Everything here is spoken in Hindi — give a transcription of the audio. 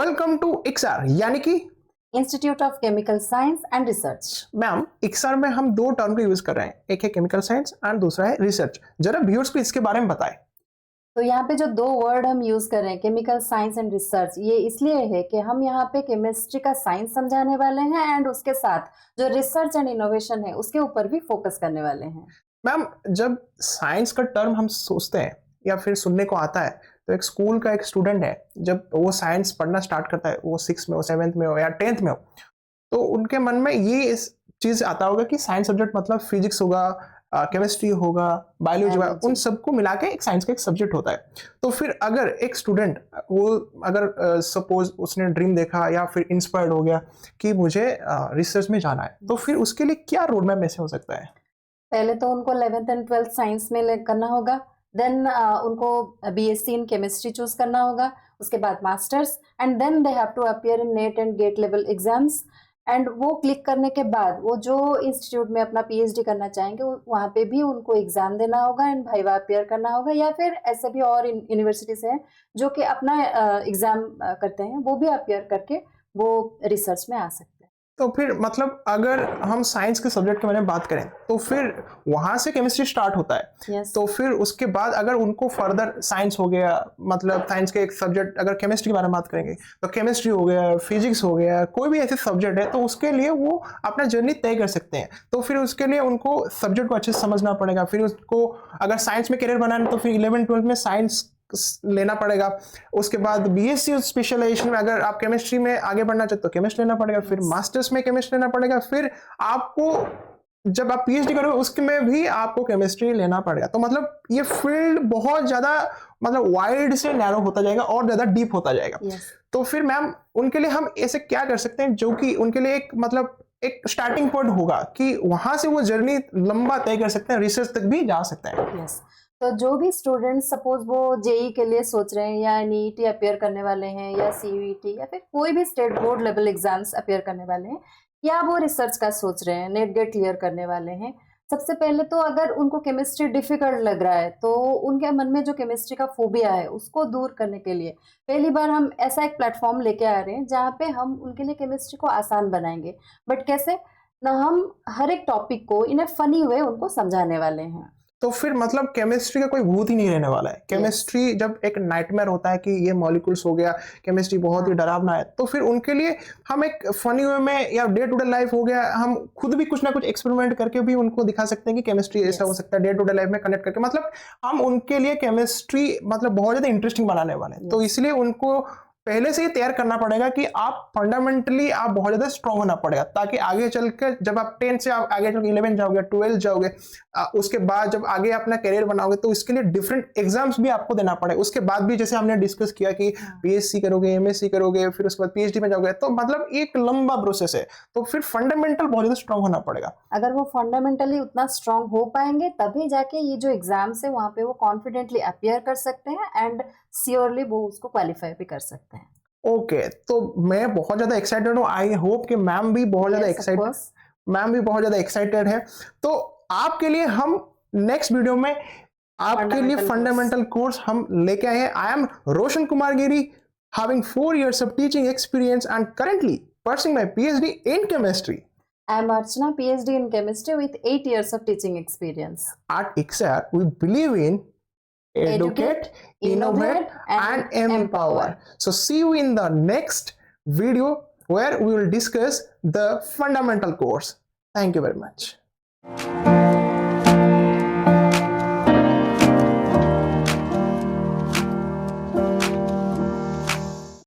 वेलकम टू इक्सार यानी कि institute of chemical science and research. Ma'am इक्सार में हम दो टर्म को यूज कर रहे हैं, एक है केमिकल साइंस एंड दूसरा है रिसर्च। जरा व्यूअर्स को इसके बारे में बताएं। तो यहाँ पे जो दो वर्ड हम यूज कर रहे हैं, केमिकल साइंस एंड रिसर्च, ये इसलिए है कि हम यहाँ पे केमिस्ट्री का साइंस समझाने वाले हैं एंड उसके साथ जो रिसर्च एंड इनोवेशन है उसके ऊपर भी फोकस करने वाले हैं। मैम जब साइंस का टर्म हम सोचते हैं या फिर सुनने को आता है तो एक स्कूल का एक स्टूडेंट है, जब वो साइंस पढ़ना स्टार्ट करता है, वो 6 में हो, 7th में हो या 10th में हो, तो उनके मन में ये इस चीज आता होगा कि साइंस सब्जेक्ट मतलब फिजिक्स होगा, केमिस्ट्री होगा, बायोलॉजी होगा, उन सबको मिला के एक साइंस का एक सब्जेक्ट होता है। तो फिर अगर एक स्टूडेंट वो अगर सपोज उसने ड्रीम देखा या फिर इंस्पायर्ड हो गया कि मुझे रिसर्च में जाना है, तो फिर उसके लिए क्या रोड मैप ऐसे हो सकता है? पहले तो उनको 11th एंड 12th साइंस में करना होगा, देन उनको बीएससी इन केमिस्ट्री चूज करना होगा, उसके बाद masters and then they have to appear in NET and GATE level exams. And वो क्लिक करने के बाद वो जो इंस्टीट्यूट में अपना पीएचडी करना चाहेंगे वहाँ पे भी उनको एग्जाम देना होगा एंड वाइवा अपीयर करना होगा, या फिर ऐसे भी और यूनिवर्सिटीज हैं जो कि अपना एग्जाम करते हैं, वो भी अपीयर करके वो रिसर्च में आ सकते हैं। तो फिर मतलब अगर हम साइंस के सब्जेक्ट के बारे में बात करें तो फिर वहां से केमिस्ट्री स्टार्ट होता है। yes. तो फिर उसके बाद अगर उनको फर्दर साइंस हो गया, मतलब साइंस के एक सब्जेक्ट, अगर केमिस्ट्री के बारे में बात करेंगे तो केमिस्ट्री हो गया, फिजिक्स हो गया, कोई भी ऐसे सब्जेक्ट है, तो उसके लिए वो अपना जर्नी तय कर सकते हैं। तो फिर उसके लिए उनको सब्जेक्ट को अच्छे से समझना पड़ेगा। फिर उसको अगर साइंस में करियर बनाना तो फिर 11th-12th में साइंस लेना पड़ेगा। उसके बाद बीएससी स्पेशलाइजेशन में अगर आप केमिस्ट्री में आगे बढ़ना चाहते हो तो केमिस्ट्री लेना पड़ेगा, फिर मास्टर्स में केमिस्ट्री लेना पड़ेगा, फिर आपको जब आप पीएचडी करोगे उसमें भी आपको केमिस्ट्री लेना पड़ेगा। तो मतलब ये फील्ड बहुत ज्यादा मतलब वाइड से नैरो होता जाएगा और ज्यादा डीप होता जाएगा। yes. तो फिर मैम उनके लिए हम ऐसे क्या कर सकते हैं जो कि उनके लिए एक मतलब एक स्टार्टिंग पॉइंट होगा कि वहां से वो जर्नी लंबा तय कर सकते हैं, रिसर्च तक भी जा सकते हैं। yes. तो जो भी स्टूडेंट सपोज वो जेई के लिए सोच रहे हैं या नीट अपियर करने वाले हैं या सीयूईटी या फिर कोई भी state board level exams appear करने वाले हैं, या वो रिसर्च का सोच रहे हैं, नेट गेट क्लियर करने वाले हैं, सबसे पहले तो अगर उनको केमिस्ट्री डिफिकल्ट लग रहा है तो उनके मन में जो केमिस्ट्री का फोबिया है उसको दूर करने के लिए पहली बार हम ऐसा एक प्लेटफॉर्म लेके आ रहे हैं जहाँ पे हम उनके लिए केमिस्ट्री को आसान बनाएंगे। बट कैसे ना, हम हर एक टॉपिक को इन ए फनी वे उनको समझाने वाले हैं। तो फिर मतलब केमिस्ट्री का कोई भूत ही नहीं रहने वाला है। केमिस्ट्री जब एक नाइटमेयर होता है कि ये मॉलिक्यूल्स हो गया, केमिस्ट्री बहुत ही डरावना है, तो फिर उनके लिए हम एक फनी वे में या डे टू डे लाइफ हो गया, हम खुद भी कुछ ना कुछ एक्सपेरिमेंट करके भी उनको दिखा सकते हैं कि केमिस्ट्री ऐसा हो सकता है, डे टू डे लाइफ में कनेक्ट करके। मतलब हम उनके लिए केमिस्ट्री मतलब बहुत ज्यादा इंटरेस्टिंग बनाने वाले हैं। तो इसलिए उनको पहले से ही तैयार करना पड़ेगा कि आप फंडामेंटली आप बहुत ज्यादा स्ट्रांग होना पड़ेगा, ताकि आगे चलकर जब आप 10 से आप आगे चलकर 11 जाओगे, 12 जाओगे, उसके बाद जब आगे अपना करियर बनाओगे तो इसके लिए डिफरेंट एग्जाम्स भी आपको देना पड़ेगा। उसके बाद भी जैसे हमने डिस्कस किया कि बीएससी करोगे, एमएससी करोगे, फिर उसके बाद पीएचडी में जाओगे, तो मतलब एक लंबा प्रोसेस है। तो फिर फंडामेंटल बहुत ज्यादा स्ट्रांग होना पड़ेगा। अगर वो फंडामेंटली उतना स्ट्रांग हो पाएंगे तभी जाके ये जो एग्जाम्स है वहां पे वो कॉन्फिडेंटली अपियर कर सकते हैं एंड श्योरली वो उसको क्वालिफाई भी कर सकते हैं। ओके, तो मैं बहुत ज्यादा एक्साइटेड हूँ। आई होप कि मैम भी बहुत ज्यादा एक्साइटेड है। तो आपके लिए हम नेक्स्ट वीडियो में आपके लिए फंडामेंटल कोर्स हम लेके आए हैं। I am Roshan Kumar Giri, having 4 years of teaching experience and currently pursuing my PhD in chemistry. I am Archana, PhD in chemistry with 8 years of teaching experience. At ICSAR, we believe in educate, innovate and empower. So see you in the next video where we will discuss the fundamental course. Thank you very much.